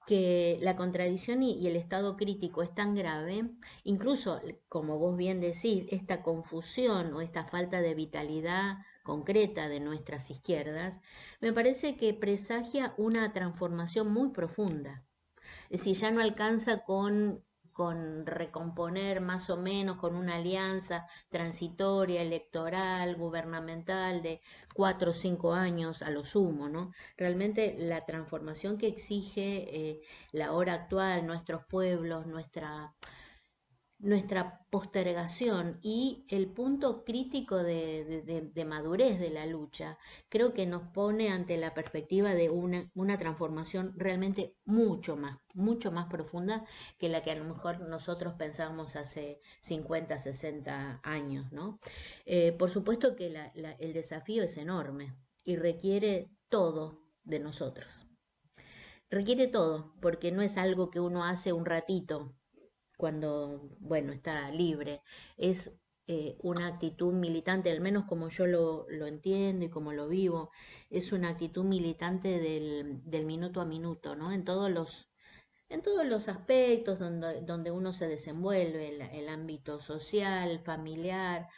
que la contradicción y el estado crítico es tan grave, incluso, como vos bien decís, esta confusión o esta falta de vitalidad concreta de nuestras izquierdas, me parece que presagia una transformación muy profunda. Es decir, ya no alcanza con recomponer más o menos con una alianza transitoria, electoral, gubernamental de 4 o 5 años a lo sumo, ¿no? Realmente la transformación que exige la hora actual, nuestros pueblos, nuestra postergación y el punto crítico de madurez de la lucha, creo que nos pone ante la perspectiva de una transformación realmente mucho más profunda que la que a lo mejor nosotros pensábamos hace 50, 60 años, ¿no? Por supuesto que el desafío es enorme y requiere todo de nosotros. Requiere todo, porque no es algo que uno hace un ratito cuando, bueno, está libre. Es una actitud militante, al menos como yo lo entiendo y como lo vivo, es una actitud militante del minuto a minuto, ¿no? En todos los aspectos donde uno se desenvuelve, el ámbito social, familiar,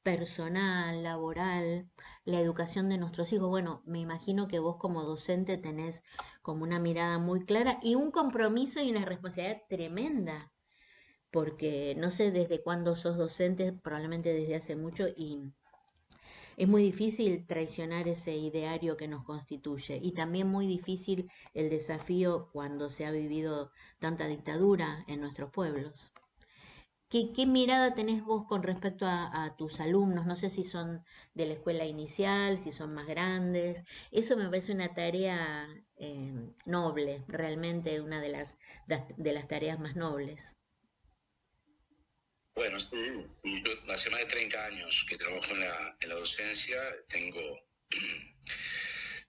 personal, laboral, la educación de nuestros hijos. Bueno, me imagino que vos como docente tenés como una mirada muy clara y un compromiso y una responsabilidad tremenda, porque no sé desde cuándo sos docente, probablemente desde hace mucho, y Es muy difícil traicionar ese ideario que nos constituye y también muy difícil el desafío cuando se ha vivido tanta dictadura en nuestros pueblos. ¿Qué mirada tenés vos con respecto a tus alumnos? No sé si son de la escuela inicial, si son más grandes. Eso me parece una tarea noble, realmente una de las tareas más nobles. Bueno, sí, yo hace más de 30 años que trabajo en la docencia, tengo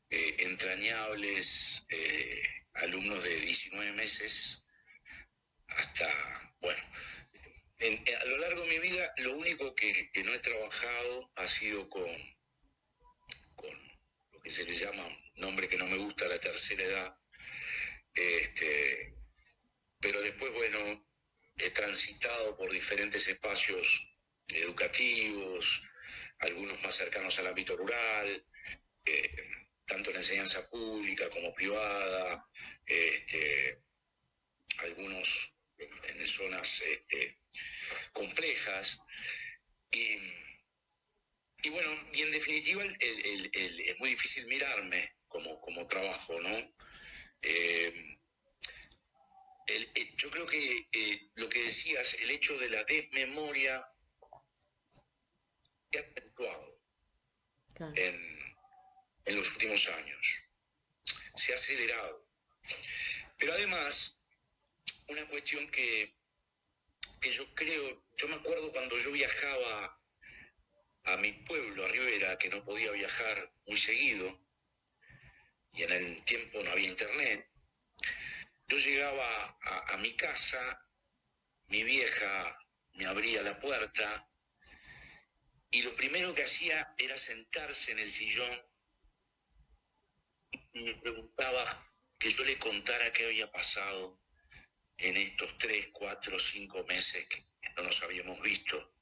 entrañables alumnos de 19 meses hasta, bueno, a lo largo de mi vida lo único que no he trabajado ha sido con lo que se le llama, nombre que no me gusta, la tercera edad, pero después, bueno, he transitado por diferentes espacios educativos, algunos más cercanos al ámbito rural, tanto en la enseñanza pública como privada, algunos en zonas complejas. Y bueno, y en definitiva es muy difícil mirarme como trabajo, ¿no? Yo creo que lo que decías, el hecho de la desmemoria se ha acentuado en los últimos años, se ha acelerado. Pero además, una cuestión que yo creo, yo me acuerdo cuando yo viajaba a mi pueblo, a Rivera, que no podía viajar muy seguido, y en el tiempo no había internet. Yo llegaba a mi casa, mi vieja me abría la puerta y lo primero que hacía era sentarse en el sillón y me preguntaba que yo le contara qué había pasado en estos 3, 4, 5 meses que no nos habíamos visto.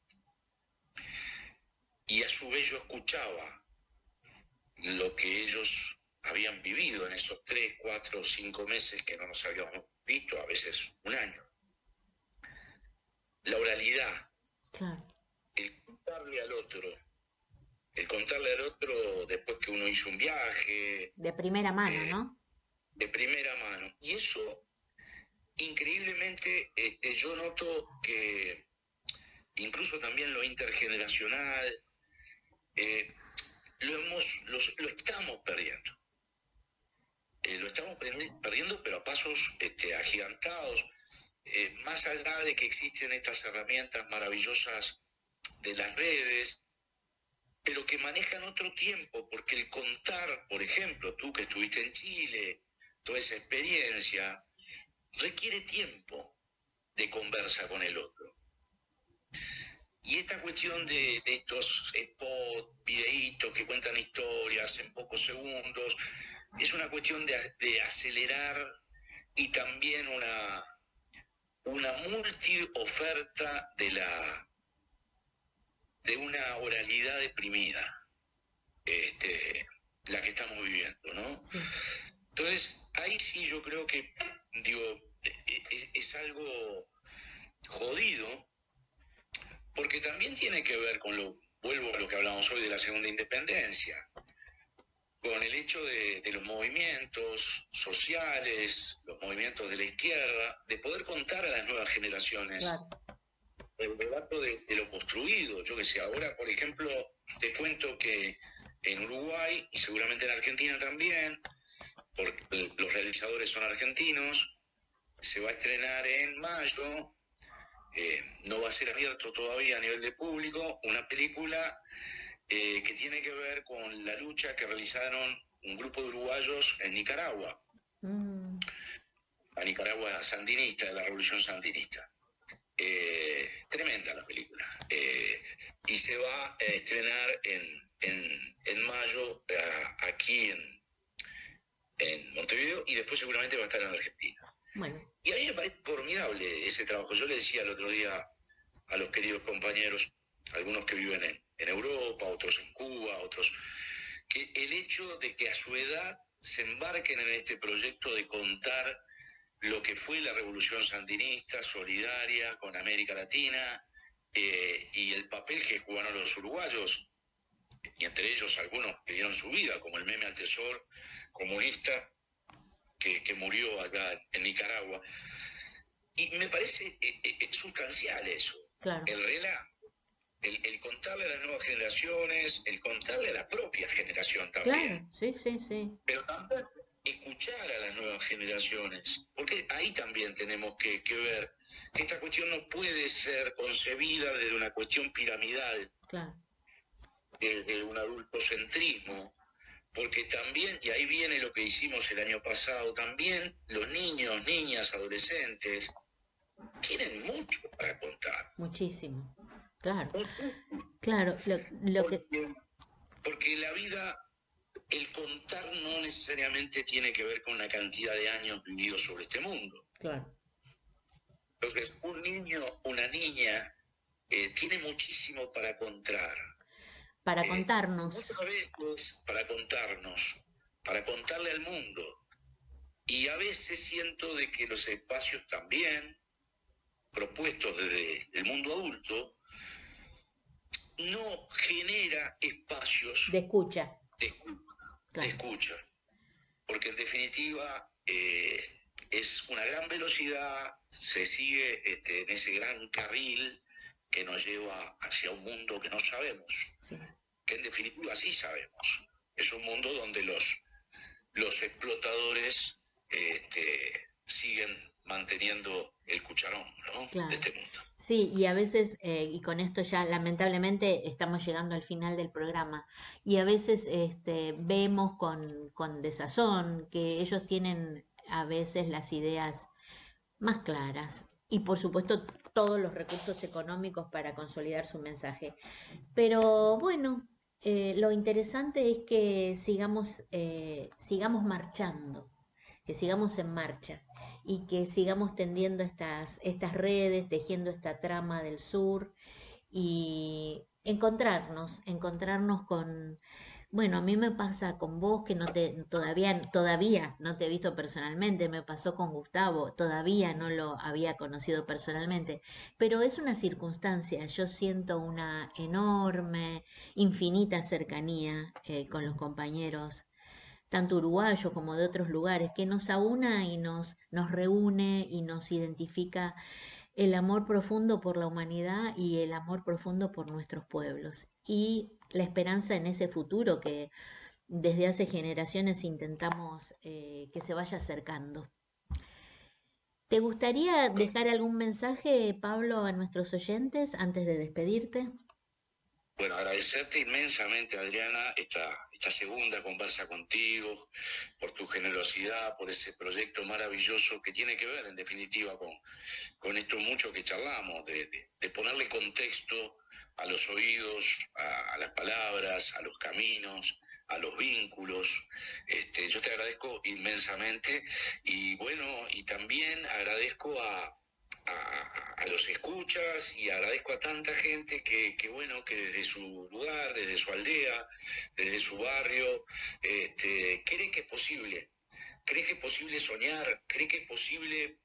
Y a su vez yo escuchaba lo que ellos habían vivido en esos 3, 4, 5 meses que no nos habíamos visto, a veces un año. La oralidad, el contarle al otro después que uno hizo un viaje. De primera mano, ¿no? De primera mano. Y eso, increíblemente, yo noto que incluso también lo intergeneracional, lo estamos perdiendo. Lo estamos perdiendo, pero a pasos agigantados, más allá de que existen estas herramientas maravillosas de las redes, pero que manejan otro tiempo, porque el contar, por ejemplo, tú que estuviste en Chile, toda esa experiencia, requiere tiempo de conversa con el otro. Y esta cuestión de estos spots, videitos que cuentan historias en pocos segundos, es una cuestión de acelerar y también una multi-oferta de una oralidad deprimida, la que estamos viviendo, ¿no? Sí. Entonces, ahí sí yo creo que, es algo jodido, porque también tiene que ver con vuelvo a lo que hablamos hoy de la segunda independencia, con el hecho de los movimientos sociales, los movimientos de la izquierda, de poder contar a las nuevas generaciones el relato de lo construido. Yo que sé, ahora, por ejemplo, te cuento que en Uruguay, y seguramente en Argentina también, porque los realizadores son argentinos, se va a estrenar en mayo, no va a ser abierto todavía a nivel de público, una película que tiene que ver con la lucha que realizaron un grupo de uruguayos en Nicaragua, la Nicaragua sandinista, de la revolución sandinista. Tremenda la película, y se va a estrenar en mayo aquí en Montevideo, y después seguramente va a estar en Argentina. Bueno. Y a mí me parece formidable ese trabajo. Yo le decía el otro día a los queridos compañeros, algunos que viven en Europa, otros en Cuba, otros, que el hecho de que a su edad se embarquen en este proyecto de contar lo que fue la revolución sandinista, solidaria con América Latina, y el papel que jugaron los uruguayos y entre ellos algunos que dieron su vida, como el Meme Altesor, comunista, que murió allá en Nicaragua. Y me parece sustancial eso, claro. El relato, el contarle a las nuevas generaciones, el contarle a la propia generación también. Claro, sí. Pero también escuchar a las nuevas generaciones, porque ahí también tenemos que ver que esta cuestión no puede ser concebida desde una cuestión piramidal, claro, desde un adultocentrismo, porque también, y ahí viene lo que hicimos el año pasado, también los niños, niñas, adolescentes, tienen mucho para contar. Muchísimo, claro. Claro, lo que... Porque la vida, el contar no necesariamente tiene que ver con la cantidad de años vividos sobre este mundo. Claro. Entonces, un niño, una niña, tiene muchísimo para contar. Para contarnos. Muchas veces para contarnos, para contarle al mundo. Y a veces siento de que los espacios también, propuestos desde el mundo adulto, no genera espacios de escucha. De escucha. Porque en definitiva es una gran velocidad, se sigue en ese gran carril que nos lleva hacia un mundo que no sabemos, sí. Que en definitiva sí sabemos. Es un mundo donde los explotadores siguen manteniendo el cucharón, ¿no? Claro. De este mundo. Sí, y a veces, y con esto ya lamentablemente estamos llegando al final del programa, y a veces vemos con desazón que ellos tienen a veces las ideas más claras y por supuesto todos los recursos económicos para consolidar su mensaje. Pero bueno, lo interesante es que sigamos marchando, que sigamos en marcha y que sigamos tendiendo estas redes, tejiendo esta trama del sur y encontrarnos con... Bueno, a mí me pasa con vos que todavía no te he visto personalmente, me pasó con Gustavo, todavía no lo había conocido personalmente, pero es una circunstancia, yo siento una enorme, infinita cercanía con los compañeros, tanto uruguayos como de otros lugares, que nos aúna y nos reúne y nos identifica el amor profundo por la humanidad y el amor profundo por nuestros pueblos y la esperanza en ese futuro que desde hace generaciones intentamos que se vaya acercando. ¿Te gustaría dejar algún mensaje, Pablo, a nuestros oyentes antes de despedirte? Bueno, agradecerte inmensamente, Adriana, esta segunda conversa contigo, por tu generosidad, por ese proyecto maravilloso que tiene que ver, en definitiva, con esto mucho que charlamos, de ponerle contexto a los oídos, a las palabras, a los caminos, a los vínculos. Yo te agradezco inmensamente y bueno, y también agradezco a los escuchas y agradezco a tanta gente que desde su lugar, desde su aldea, desde su barrio, cree que es posible soñar, cree que es posible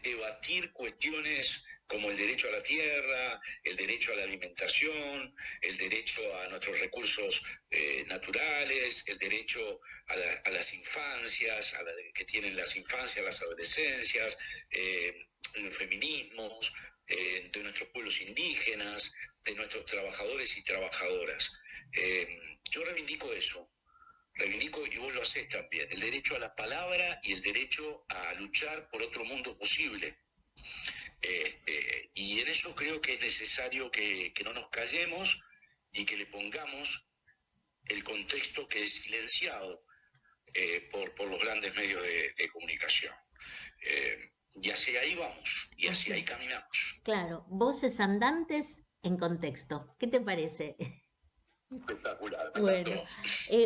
debatir cuestiones como el derecho a la tierra, el derecho a la alimentación, el derecho a nuestros recursos naturales, el derecho a las infancias, que tienen las infancias, las adolescencias, los feminismos, de nuestros pueblos indígenas, de nuestros trabajadores y trabajadoras. Yo reivindico eso, y vos lo hacés también, el derecho a la palabra y el derecho a luchar por otro mundo posible. Y en eso creo que es necesario que no nos callemos y que le pongamos el contexto que es silenciado por los grandes medios de comunicación. Y hacia ahí vamos, y hacia ahí caminamos. Claro, voces andantes en contexto. ¿Qué te parece? Espectacular. Bueno,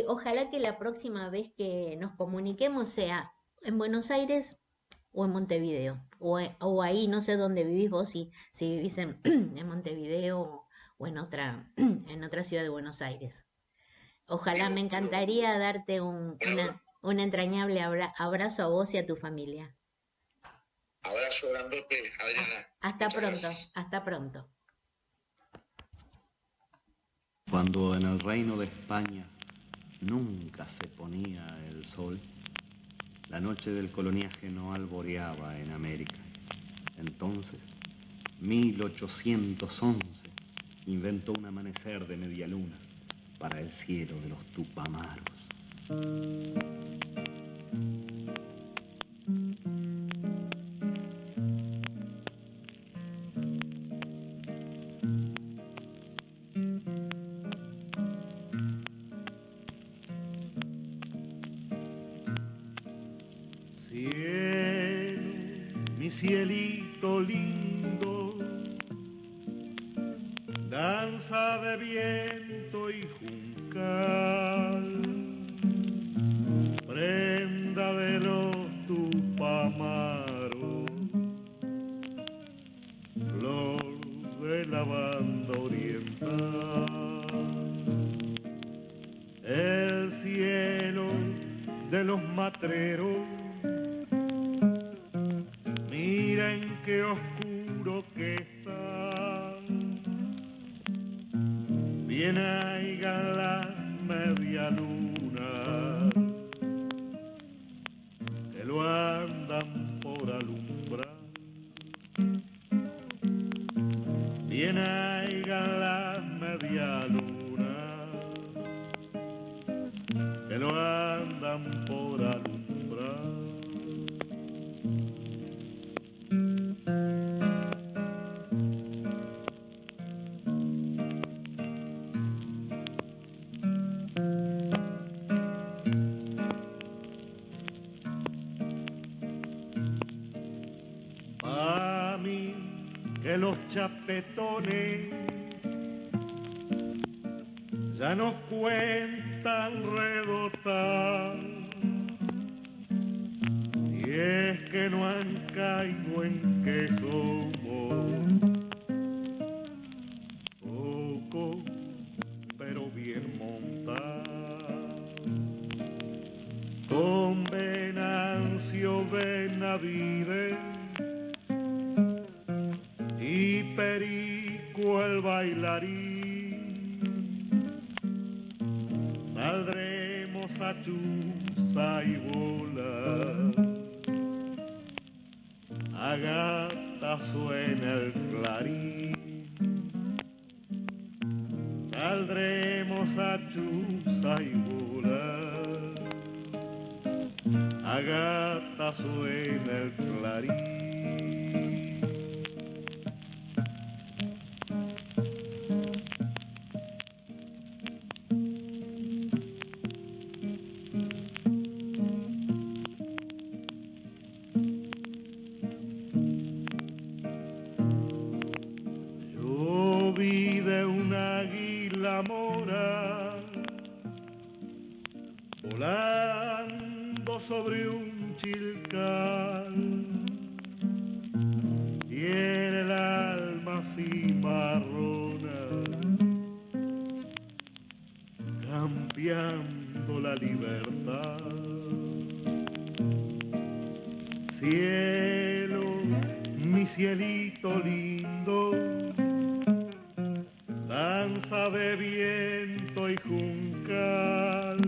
ojalá que la próxima vez que nos comuniquemos sea en Buenos Aires o en Montevideo, o ahí, no sé dónde vivís vos, si vivís en Montevideo o en otra ciudad de Buenos Aires. Ojalá, me encantaría darte un entrañable abrazo a vos y a tu familia. Abrazo grandote, Adriana. Hasta pronto, hasta pronto. Cuando Cuando en el reino de España nunca se ponía el sol, la noche del coloniaje no alboreaba en América. Entonces, 1811, inventó un amanecer de media luna para el cielo de los Tupamaros. Cielito lindo, danza de viento y juncal, prenda de los Tupamaros, flor de la banda oriental, el cielo de los matreros. Miren qué oscuro que está, viene ahí la media luna, que lo andan por alumbrar. Viene ahí la media luna, que lo andan por alumbrar. Los chapetones ya nos cuentan redotar, y es que no han caído en que somos poco pero bien montados, con Venancio Benavides y Perico el bailarín, saldremos a chuza y bola, a gata suena el clarín, saldremos a chuza y bola, a gata suena el clarín. Volando sobre un chilcal, tiene el alma cimarrona, cambiando la libertad. Cielo, mi cielito lindo, danza de viento y juncal,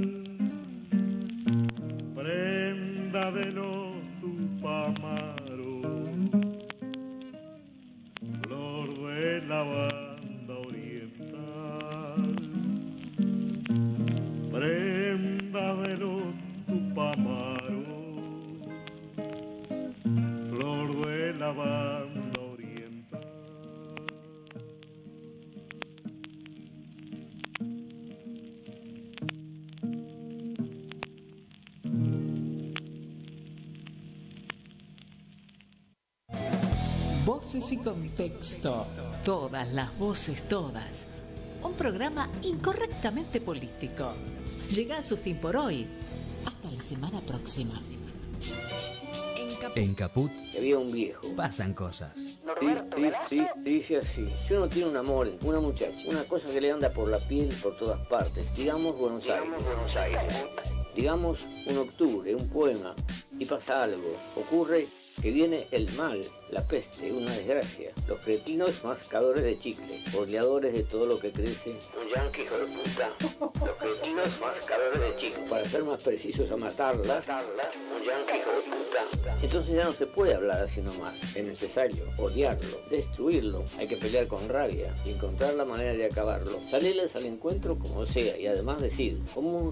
prenda de los Tupamaros, flor de la banda oriental, prenda de los Tupamaros, flor de la banda oriental. Voces y contexto. Todas las voces, todas. Un programa incorrectamente político. Llega a su fin por hoy. Hasta la semana próxima. En Caput había un viejo. pasan cosas. Dice así: si uno tiene un amor, una muchacha, una cosa que le anda por la piel por todas partes, digamos Buenos Aires, digamos un octubre, un poema, y pasa algo, ocurre que viene el mal, la peste, una desgracia. Los cretinos mascadores de chicle, oleadores de todo lo que crece. Un yanqui hijo de puta. Los cretinos mascadores de chicle. Para ser más precisos, a matarlas. Un yanqui hijo de puta. Entonces ya no se puede hablar así nomás. Es necesario odiarlo, destruirlo. Hay que pelear con rabia y encontrar la manera de acabarlo. Salirles al encuentro como sea y además decir, como un